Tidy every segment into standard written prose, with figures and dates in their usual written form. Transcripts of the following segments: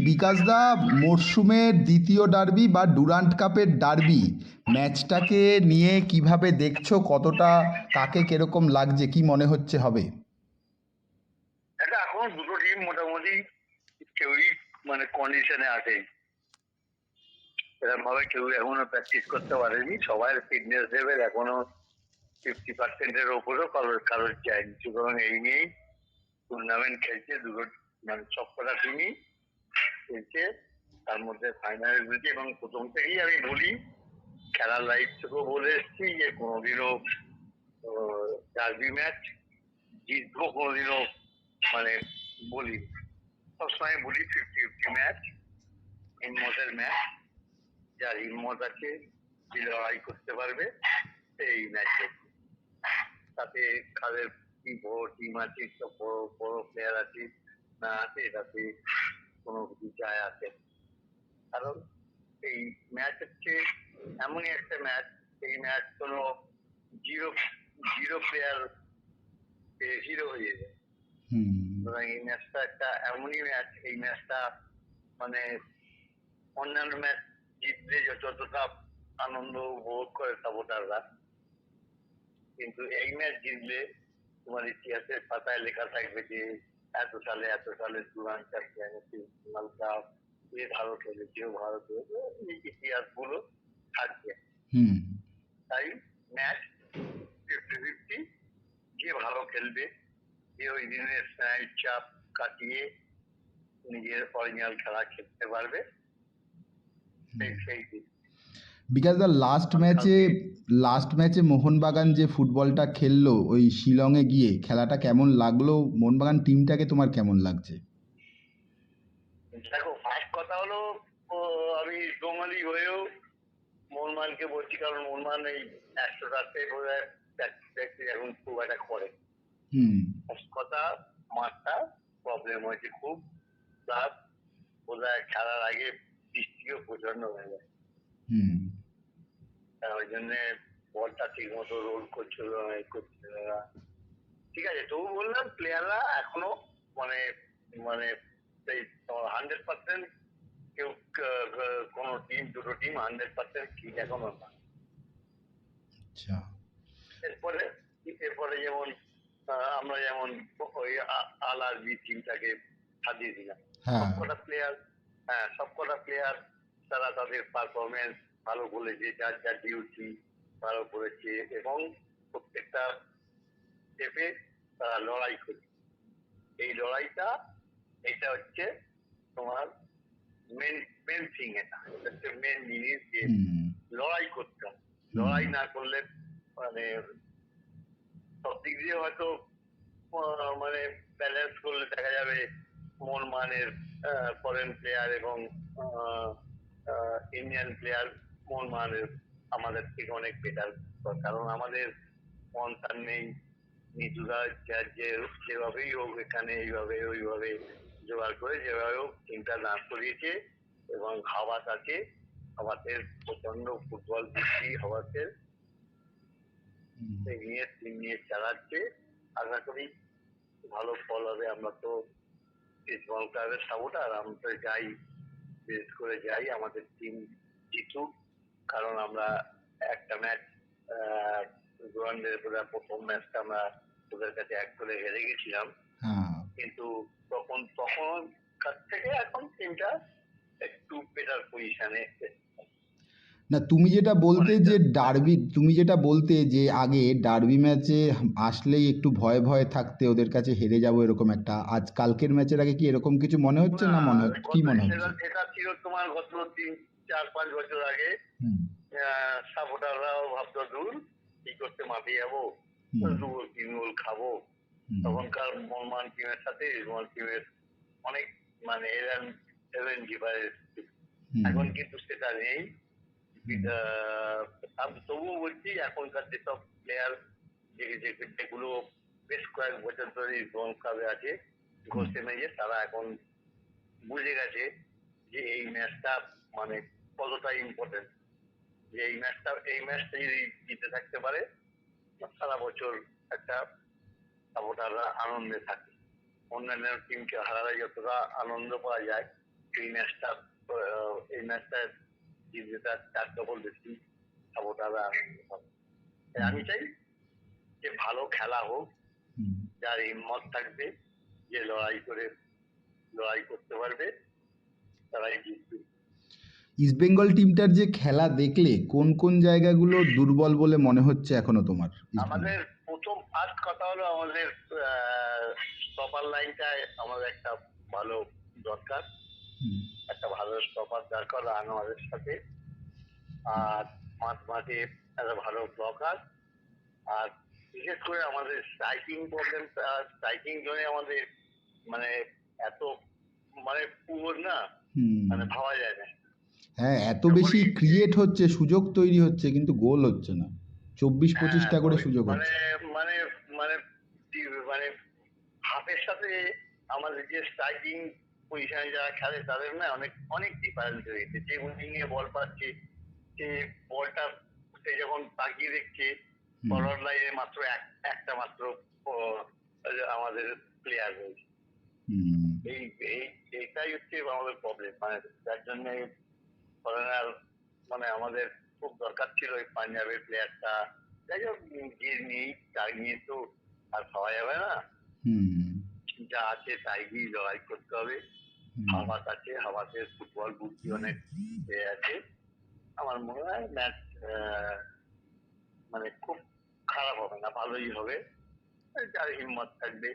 বিকাশদা, মরশুমের দ্বিতীয় ডার্বি বা ডুরান্ড কাপের ডার্বি ম্যাচটাকে নিয়ে কিভাবে দেখছো? কতটা কাকে কিরকম লাগছে, কি মনে হচ্ছে হবে? এটা এখন দুটো টিম মোটামুটি কেউই মানে কন্ডিশনে আছে, এরকম ভাবে কেউ এখনো প্র্যাকটিস করতে পারেনি। সবাই ফিটনেস লেভেল এখনো 50%-এর ওপরেও কারোর যায়নি। সুতরাং এই নিয়েই টুর্নামেন্ট খেলছে দুটো, মানে সবকটা টিমই খেলছে। তার মধ্যে ফাইনাল বুঝি, এবং প্রথম থেকেই আমি বলি, খেলার লাইফ থেকেও বলে এসছি যে কোনোদিনও ডার্বি ম্যাচ জিতবো কোনোদিনও মানে বলি, সবসময় বলি 50-50 ম্যাচ, হিম্মতের ম্যাচ। যার হিম্মত আছে, যে লড়াই করতে পারবে, সেই ম্যাচে। তাতে কাদের কি বড় টিম আছে, সব বড় বড় প্লেয়ার আছে না আছে, তাতে কোনো কিছু যায় আসে। কারণ এই ম্যাচ হচ্ছে এমনই একটা ম্যাচ, এই ম্যাচ কোনো জিরো জিরো প্লেয়ার হিরো হয়ে যায়। সুতরাং এই ম্যাচটা একটা এমনই ম্যাচ, এই ম্যাচটা মানে অন্যান্য ম্যাচ জিতলে যতটা আনন্দ উপভোগ করে সাপোর্টাররা, কিন্তু এই ম্যাচ জিতলে তোমার ইতিহাসের পাতায় লেখা থাকবে যে এত সালে ডুরান্ড চ্যাম্পিয়ন, ওয়ার্ল্ড কাপ, এ ভারত হয়েছে, ও ভারত হয়েছে, এই ইতিহাসগুলো থাকবে। তাই ম্যাচ 50-50, যে ভালো খেলবে, যে ওই দিনের স্নায়ুর চাপ কাটিয়ে নিজের অরিজিনাল খেলা খেলতে পারবে, সেই দিন। বিকাশদা, লাস্ট ম্যাচে মোহনবাগান যে ফুটবলটা খেললো ওই শিলংয়ে গিয়ে, খেলাটা কেমন লাগলো? মোহনবাগান টিমটাকে তোমার কেমন লাগছে? দেখো, ফার্স্ট কথা হলো, আমি দোমালি হয়েও মোহনবাগানকে বলছি, কারণ মোহনবাগান এই 100টাতে বোধহয় প্র্যাকটিস এখন খুব একটা করে। ফার্স্ট কথা, মাঠটা প্রবলেম হয়েছে খুব, প্লাস বোধহয় খেলার আগে বৃষ্টিও প্রচন্ড হয়ে যায়, ওই জন্য বলটা ঠিক মতো রোল করছিল না। ঠিক আছে, তবু বললাম প্লেয়াররা এখনো মানে মানে সেই 100%, কেউ কোনো টিম, দুটো টিম 100% ঠিক এখনো না। এরপরে এরপরে যেমন আমরা যেমন ওই আল-আরবি টিমটাকে সাজিয়ে দিলাম, সবকটা প্লেয়ার তারা তাদের পারফরমেন্স ভালো করেছে, যার যার ডিউটি ভালো করেছে, এবং প্রত্যেকটা স্টেপে তারা লড়াই করে। এই লড়াইটা, এটা হচ্ছে তোমার মেন মেন থিং, এটা হচ্ছে মেন জিনিস, যে লড়াই করতে হবে। লড়াই না করলে মানে সব দিক দিয়ে হয়তো মানে ব্যালেন্স করলে দেখা যাবে মোহনবাগানের ফরেন প্লেয়ার এবং ইন্ডিয়ান প্লেয়ার মোহনবাগানের আমাদের থেকে অনেক বেটার। কারণ আমাদের স্পন্সার নেই, নিজুরা যেভাবেই হোক এখানে এইভাবে ওইভাবে জোগাড় করে যেভাবে হোক টিমটা দাঁড় করিয়েছে, এবং হাওয়াত আছে, হাওয়াতের প্রচন্ড ফুটবল বুদ্ধি, হাওয়াতের নিয়ে টিম নিয়ে চালাচ্ছে। আশা করি ভালো ফল হবে। আমরা তো ইস্টবেঙ্গল ক্লাবের সাপোর্টার, আমরা তো যাই, বিশেষ করে যাই আমাদের টিম জিতুক, কারণ আমরা একটা ম্যাচ প্রথম ম্যাচটা আমরা ওদের কাছে 1 গোলে হেরে গেছিলাম, কিন্তু তখন কাছ থেকে এখন টিমটা একটু বেটার পজিশনে। না, তুমি যেটা বলতে যে আগে ডার্বি ম্যাচে আসলেই একটু ভয়ে ভয়ে থাকতে, ওদের কাছে হেরে যাবো এরকম একটা, আজ কালকের ম্যাচের আগে কি এরকম কিছু মনে হচ্ছে, না মনে হচ্ছে, কি মনে হচ্ছে? সেটা ছিল তোমার গত 3-4-5 বছর আগে। সাপোর্টাররাও ভাবতো দূর কি করতে মাঠে যাবো, 2 গোল 3 গোল খাবো। তখনকার মোহনবাগান টিমের সাথে ইস্টবেঙ্গল টিমের অনেক মানে এলেন ডিফারেন্স। এখন কিন্তু সেটা নেই। আমি তবুও বলছি, এখনকার যেসব প্লেয়ার যেগুলো বেশ কয়েক বছর ধরে ইস্টবেঙ্গল ক্লাবে আছে, ঘষে মেজে, তারা এখন বুঝে গেছে যে এই ম্যাচটা মানে কতটা ইম্পর্টেন্ট, যে এই ম্যাচটা যদি জিতে থাকতে পারে, সারা বছর একটা সাপোর্টাররা আনন্দে থাকে। অন্যান্য টিমকে হারালে যতটা আনন্দ পাওয়া যায়, এই ম্যাচটা জিতবে তার 4 ডবল বেশি সাপোর্টাররা আনন্দ পাবে। তাই আমি চাই যে ভালো খেলা হোক, হুম। যার হিম্মত থাকবে, যে লড়াই করতে পারবে, তারাই জিতবে। ইস্টবেঙ্গল টিমটার যে খেলা দেখলে কোন কোন জায়গাগুলো দুর্বল বলে মনে হচ্ছে এখনো তোমার? আমাদের প্রথম ফার্স্ট কথা হলো আমাদের স্টপার লাইনটায় আমাদের একটা ভালো দরকার, হুম, একটা ভালো স্টপার দরকার আনোয়ারের সাথে। আর মাঠে একটা ভালো ব্লকার। আর বিশেষ করে আমাদের স্ট্রাইকিং প্রবলেম, স্ট্রাইকিং জোনে আমাদের মানে এত মানে পুরো না, মানে হুম। ভাবা যায় না। হ্যাঁ, এত বেশি ক্রিয়েট হচ্ছে, সুযোগ তৈরি হচ্ছে, কিন্তু গোল হচ্ছে না। 24-25টা করে সুযোগ মানে হচ্ছে। মানে মানে মানে হাফের সাথে আমাদের যে স্ট্রাইকিং পজিশনে যারা খেলে তাদের না অনেক অনেক ডিফারেন্স রয়েছে। যে উইং এ বল পাচ্ছে, সে বলটা সে যখন তাকিয়ে দেখছে, হুম, ফরওয়ার্ড লাইনে মাত্র একটা মাত্র ও, আমাদের প্লেয়ার রয়েছে। হুম। এই এই এইটাই হচ্ছে আমাদের প্রবলেম, মানে যার জন্য ফরেনার মানে আমাদের খুব দরকার ছিল এই পাঞ্জাবের প্লেয়ারটা। যাই হোক, যে নেই তাই নিয়ে তো আর পাওয়া যাবে না। হুম, যা আছে তাই দিয়ে লড়াই করতে হবে। হুম। হাওয়াত আছে, হাওয়াতে ফুটবল বুদ্ধি অনেক আছে। আমার মনে হয় ম্যাচ মানে খুব খারাপ হবে না, ভালোই হবে। যার হিম্মত থাকবে,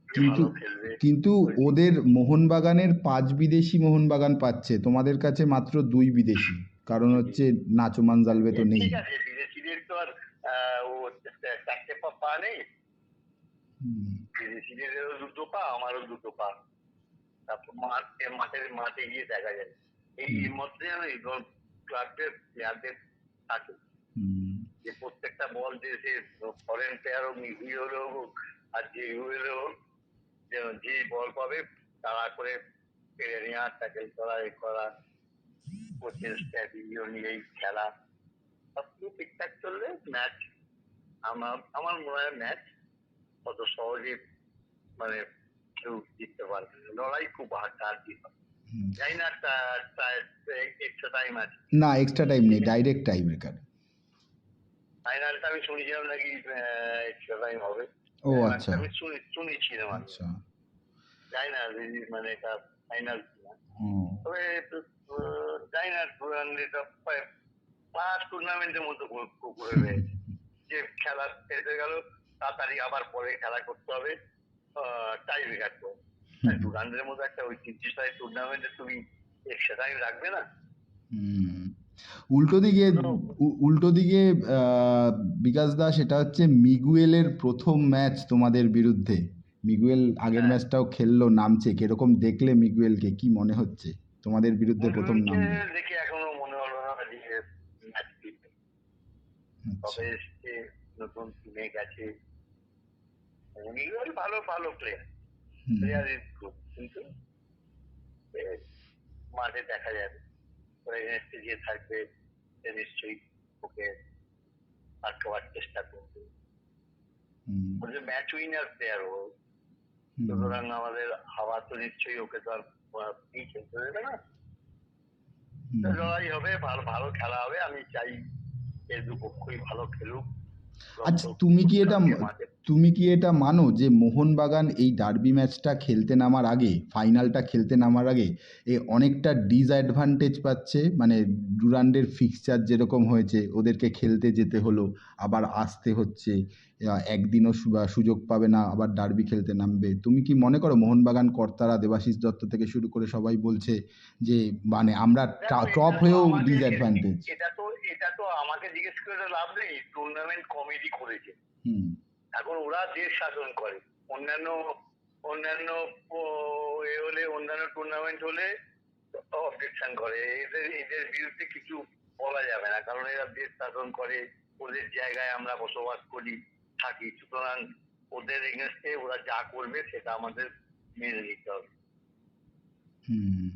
যে কিন্তু ভালো খেলবে। কিন্তু ওদের মোহনবাগানের 5 বিদেশি মোহনবাগান পাচ্ছে, তোমাদের কাছে মাত্র 2 বিদেশি। কারণ হচ্ছে নাচো মানজালভে তো নেই। ঠিক আছে, বিদেশিদের তো আর ও 4টে পা নেই। হুম, বিদেশিদেরও 2টো পা, আমারও 2টো পা। তারপর মাঠে গিয়ে দেখা যায়। এই হুম, এর মধ্যে যেন এই ক্লাবের প্লেয়ারদের থাকে, হুম, যে প্রত্যেকটা বল যে সে ফরেন প্লেয়ার হোক, মিডুই হলেও হোক, আর যে হলেও হোক, যে বল পাবে তাড়া করে কেড়ে নেওয়া, ট্যাকেল করা, এ করা, কোচের স্ট্র্যাটেজি অনুযায়ী খেলা, সবকিছু ঠিকঠাক চললে ম্যাচ, আমার মনে হয় ম্যাচ অত সহজে মানে কেউ জিততে পারবে না। লড়াই খুব হাড্ডাহাড্ডি হবে। হুম। জানি না এক্সট্রা টাইম আছে। না, এক্সট্রা টাইম নেই, ডাইরেক্ট টাই ব্রেকার। ফাইনালটা আমি শুনেছিলাম নাকি এক্সট্রা টাইম হবে। ও আচ্ছা, আমি শুনেছিলাম আমি। আচ্ছা। জানি না মানে এটা ফাইনাল কিনা। ও, তবে জানি না এটা ক্লাস টুর্নামেন্টের মতো করে রয়েছে, যে খেলা শেষ হয়ে গেল, তাড়াতাড়ি আবার পরে খেলা করতে হবে, টাই ব্রেকার করবে। ডুরান্ডের মতো একটা ঐতিহ্যশালী টুর্নামেন্টে তুমি এক্সট্রা টাইম রাখবে না? হুম। উল্টো দিকে উল্টো দিকে বিকাশ দা, সেটা হচ্ছে মিগুয়েলের প্রথম ম্যাচ তোমাদের বিরুদ্ধে। মিগুয়েল আগের হ্যাঁ, ম্যাচটাও খেললো, নামছে, কিরকম দেখলে মিগুয়েলকে, কি মনে হচ্ছে তোমাদের বিরুদ্ধে প্রথম মুরুলকে নামবে? দেখে এখনো মনে হলো না যে ম্যাচ জিতবে। আচ্ছা। তবে এসছে, নতুন টিমে গেছে, মিগুয়েল ভালো ভালো player, hmm, player is good, কিন্তু এ, মাঠে দেখা যাবে ওরা এগেনস্টে যে থাকবে সে নিশ্চয়ই ওকে আটকাবার চেষ্টা করবে। হুম, ও যে ম্যাচ উইনার প্লেয়ার ও, হুম, সুতরাং আমাদের হাওয়া তো নিশ্চয়ই ওকে তো আর খেলতে দেবে না। তো হুম। লড়াই হবে, ভালো ভালো খেলা হবে। আমি চাই এই দুপক্ষই ভালো খেলুক, আচ্ছা, দর্শক উৎসাহকে মাঠে। তুমি কি এটা মানো যে মোহনবাগান এই ডার্বি ম্যাচটা খেলতে নামার আগে, ফাইনালটা খেলতে নামার আগে অনেকটা ডিসঅ্যাডভান্টেজ পাচ্ছে? মানে ডুরান্ডের ফিক্সচার যেরকম হয়েছে, ওদেরকে খেলতে যেতে হলো, আবার আসতে হচ্ছে, একদিনও সুযোগ পাবে না, আবার ডার্বি খেলতে নামবে। তুমি কি মনে করো মোহনবাগান কর্তারা, দেবাশিস দত্ত থেকে শুরু করে সবাই বলছে যে মানে আমরা দেখো, টপ এটা তো হয়েও আমাকে ডিসঅ্যাডভান্টেজ? এটা তো আমাকে জিজ্ঞেস করে লাভ নেই। টুর্নামেন্ট কমিটি করেছে, হুম, এখন ওরা দেশ শাসন করে। অন্যান্য অন্যান্য অন্যান্য টুর্নামেন্ট হলে অবজেকশন করে, এদের এদের বিরুদ্ধে কিছু বলা যাবে না, কারণ এরা দেশ শাসন করে, ওদের জায়গায় আমরা বসবাস করি, থাকি। সুতরাং ওদের এগেনস্টে ওরা যা করবে সেটা আমাদের মেনে নিতে হবে। হুম।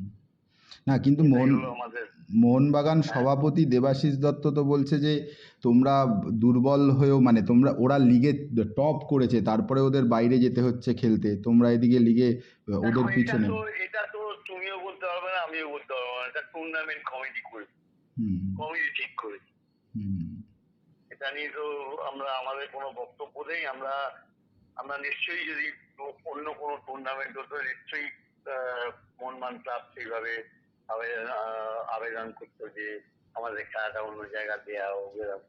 না, কিন্তু এটাই হলো আমাদের। মোহনবাগান হ্যাঁ, সভাপতি দেবাশিস দত্ত তো বলছে যে তোমরা দুর্বল হয়েও, মানে ওরা লিগে টপ করেছে, তারপরে ওদের বাইরে যেতে হচ্ছে খেলতে, তোমরা এদিকে লিগে দেখো, ওদের পিছনে। এটা তো তুমিও বলতে পারবে না, আমি একটা টুর্নামেন্ট কমিটি করেছি, হুম কমিটি ঠিক করেছি। হুম এটা নিয়ে তো আমরা আমাদের কোনো বক্তব্য নেই। আমরা আমরা নিশ্চয়ই যদি অন্য কোনো টুর্নামেন্ট হতো নিশ্চয়ই মোহনবাগান ক্লাব সেইভাবে আবেদন করতো যে আমাদের খেলাটা অন্য জায়গায় দেওয়া হোক এরকম।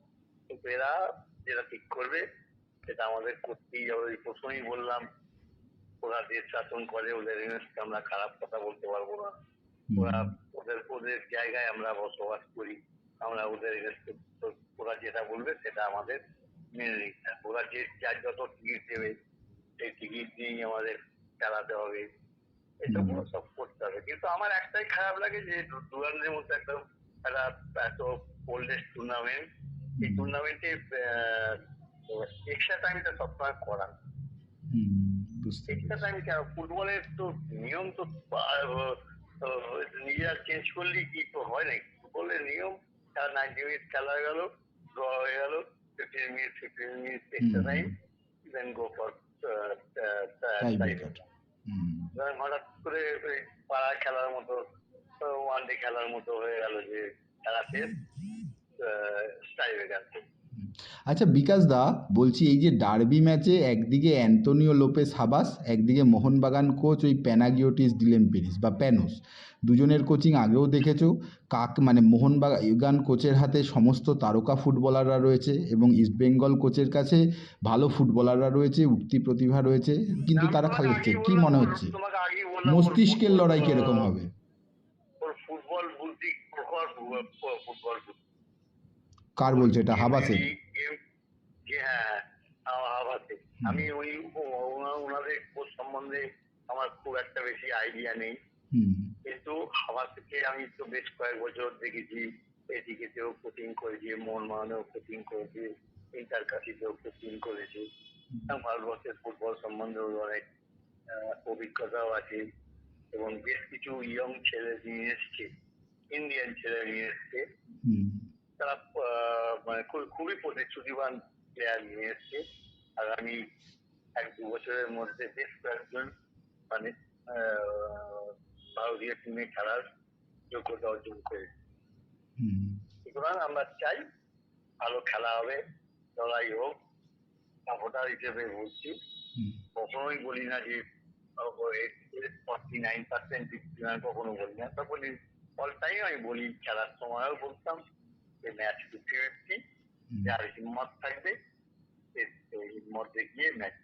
কিন্তু এরা যেটা ঠিক করবে সেটা আমাদের করতেই হবে। ওই প্রথমেই বললাম, ওরা দেশ শাসন করে, ওদের এগেনস্টে আমরা খারাপ কথা বলতে পারবো না। ওরা হুম ওদের ওদের জায়গায় আমরা বসবাস করি, আমরা ওদের এগেনস্টে ওরা যেটা বলবে সেটা আমাদের মেনে নিতে হবে। ওরা যে যার যত টিকিট দেবে সেই টিকিট দিয়েই আমাদের চালাতে হবে, হুম এসবগুলো সব করতে হবে। কিন্তু আমার একটাই খারাপ লাগে যে ডুরান্ডের মতো একটা একটা এত ওল্ডেস্ট টুর্নামেন্ট, এই হুম টুর্নামেন্টে এক্সট্রা টাইমটা সবসময় করা। হুম, বুঝতে এক্সট্রা পেরেছি। টাইম কেন? ফুটবলের তো নিয়ম তো নিজেরা চেঞ্জ করলেই কি তো হয় নাকি? ফুটবলের নিয়ম 90 মিনিট খেলা হয়ে গেল, ড্র হয়ে গেল, 15 minute hmm extra hmm time, then go for tie tie breaker. Breaker. Hmm হঠাৎ করে ওই পাড়া খেলার মতো, ওয়ান ডে খেলার মতো হয়ে গেল যে খেলা শেষ, টাই ব্রেকার। হুম। আচ্ছা বিকাশ দা, বলছি এই যে ডার্বি ম্যাচে একদিকে অ্যান্তোনিও লোপেস হাবাস, একদিকে মোহনবাগান কোচ ওই প্যানাগিওটিস ডিলেম্পিরিস বা প্যানোস, দুজনের কোচিং আগেও দেখেছো। মানে মোহনবাগান কোচের হাতে সমস্ত তারকা ফুটবলাররা রয়েছে এবং ইস্টবেঙ্গল কোচের কাছে ভালো ফুটবলাররা রয়েছে, উঠতি প্রতিভা রয়েছে, কিন্তু আমি তারা তোমাকে খাচ্ছে। আগেই কি বললাম, মনে ওর হচ্ছে তোমাকে আগেই বললাম ওর মস্তিষ্কের ফুটবল, লড়াই কিরকম হবে? ওর ফুটবল বুদ্ধি প্রখর, ফুটবল বুদ্ধি। কার ওর বলছে এটা, গেম হাবাসের? রেডি, গেম, যে হ্যাঁ, আভাসে। হুম আমি ওই ওনাদের কোচ সম্বন্ধে আমার খুব একটা বেশি আইডিয়া নেই, হুম কিন্তু হাওয়া থেকে আমি তো বেশ কয়েক বছর দেখেছি। এদিকেতেও কোচিং করেছি, মোহনবাগানেও কোচিং করেছি, ইন্টার কাশিতেও কোচিং করেছি। ভারতবর্ষের ফুটবল সম্বন্ধে ওর অনেক অভিজ্ঞতাও আছে এবং বেশ কিছু ইয়ং ছেলে নিয়ে এসছে, ইন্ডিয়ান ছেলে নিয়ে এসছে। হুম তারা মানে খুবই প্রতিশ্রুতিবান প্লেয়ার নিয়ে এসছে। আগামী 1-2 বছরের মধ্যে বেশ কয়েকজন মানে আহ, ভারতীয় টিমে খেলার যোগ্যতা অর্জন করেছে। হুম সুতরাং আমরা চাই ভালো খেলা হবে, লড়াই হোক। সাপোর্টার হিসেবে বলছি, হুম কখনোই বলি না যে 49% কখনো বলি না, তখন অল টাইম আমি বলি, খেলার সময়ও বলতাম যে ম্যাচ 50-50, হুম যার হিম্মত থাকবে সে হিম্মত দেখিয়ে ম্যাচ